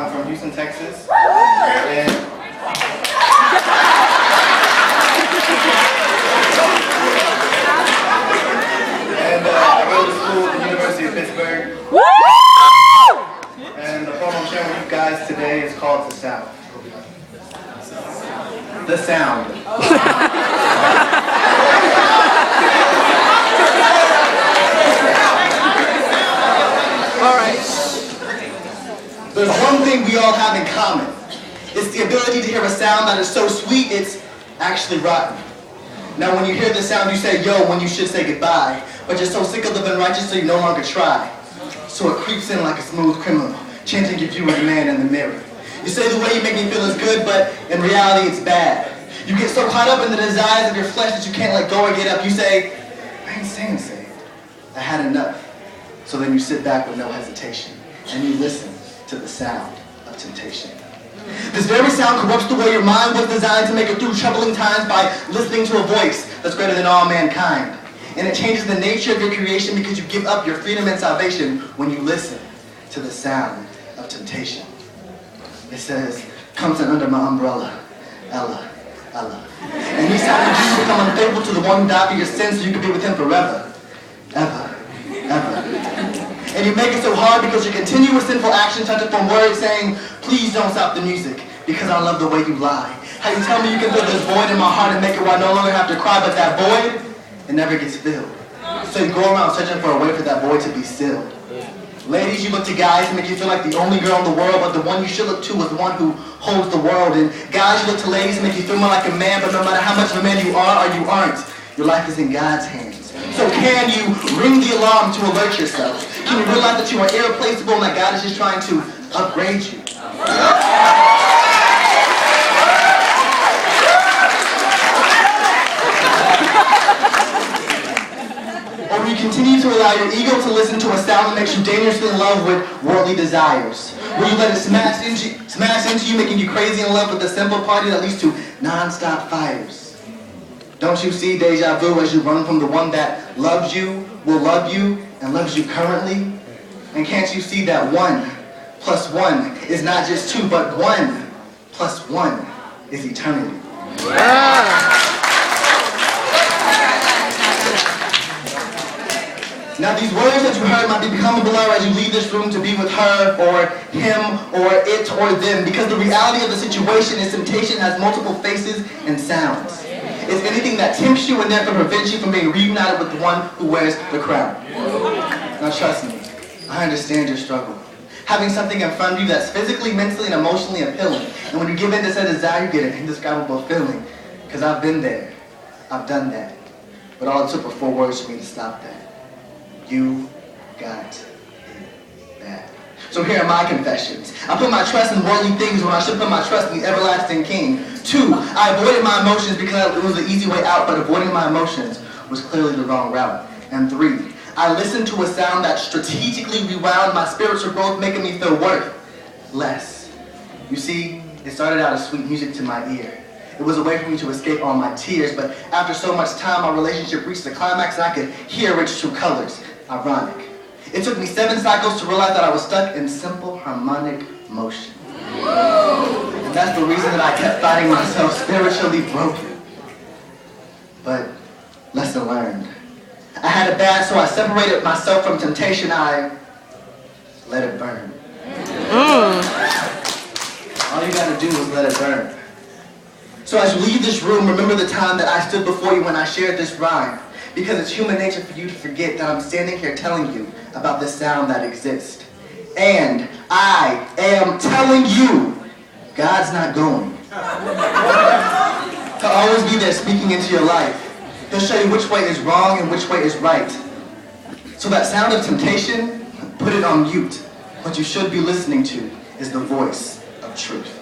I'm from Houston, Texas. And I go to school at the University of Pittsburgh. And the poem I'm sharing with you guys today is called The Sound. The Sound. All right. There's one thing we all have in common. It's the ability to hear a sound that is so sweet, it's actually rotten. Now when you hear the sound, you say yo when you should say goodbye, but you're so sick of living righteous so you no longer try. So it creeps in like a smooth criminal, changing your view of the man in the mirror. You say the way you make me feel is good, but in reality it's bad. You get so caught up in the desires of your flesh that you can't let go or get up. You say, I ain't saying saved. I had enough. So then you sit back with no hesitation, and you listen to the sound of temptation. This very sound corrupts the way your mind was designed to make it through troubling times by listening to a voice that's greater than all mankind. And it changes the nature of your creation because you give up your freedom and salvation when you listen to the sound of temptation. It says, come to under my umbrella, Ella, Ella. And he sounded you become unfaithful to the one who died for your sins so you could be with him forever. Ever, ever. And you make it so hard because your continuous sinful action touches from words saying, please don't stop the music because I love the way you lie. How you tell me you can fill this void in my heart and make it where I no longer have to cry, but that void, it never gets filled. So you go around searching for a way for that void to be stilled. Ladies, you look to guys to make you feel like the only girl in the world, but the one you should look to is the one who holds the world. And guys, you look to ladies to make you feel more like a man, but no matter how much of a man you are or you aren't, your life is in God's hands. So can you ring the alarm to alert yourself? Can you realize that you are irreplaceable and that God is just trying to upgrade you? Or will you continue to allow your ego to listen to a sound that makes you dangerously in love with worldly desires? Will you let it smash into you, making you crazy in love with the simple party that leads to non-stop fires? Don't you see deja vu as you run from the one that loves you, will love you, and loves you currently? And can't you see that 1 plus 1 is not just 2, but 1 plus 1 is eternity? Now these words that you heard might become a blur as you leave this room to be with her, or him, or it, or them, because the reality of the situation is temptation has multiple faces and sounds. It's anything that tempts you and therefore prevents you from being reunited with the one who wears the crown. Now trust me, I understand your struggle. Having something in front of you that's physically, mentally, and emotionally appealing. And when you give in to said desire, you get an indescribable feeling. Because I've been there. I've done that. But all it took were 4 words for me to stop that. You got it bad. So here are my confessions. I put my trust in worldly things when I should put my trust in the everlasting King. 2, I avoided my emotions because it was the easy way out, but avoiding my emotions was clearly the wrong route. And 3, I listened to a sound that strategically rewound my spiritual growth, making me feel worth less. You see, it started out as sweet music to my ear. It was a way for me to escape all my tears, but after so much time, our relationship reached the climax and I could hear its true colors. Ironic. It took me 7 cycles to realize that I was stuck in simple harmonic motion. And that's the reason that I kept finding myself spiritually broken. But lesson learned. I had it bad, so I separated myself from temptation. I let it burn. All you gotta do is let it burn. So as you leave this room, remember the time that I stood before you when I shared this rhyme. Because it's human nature for you to forget that I'm standing here telling you about this sound that exists. And I am telling you, God's not going to always be there speaking into your life. He'll show you which way is wrong and which way is right. So that sound of temptation, put it on mute. What you should be listening to is the voice of truth.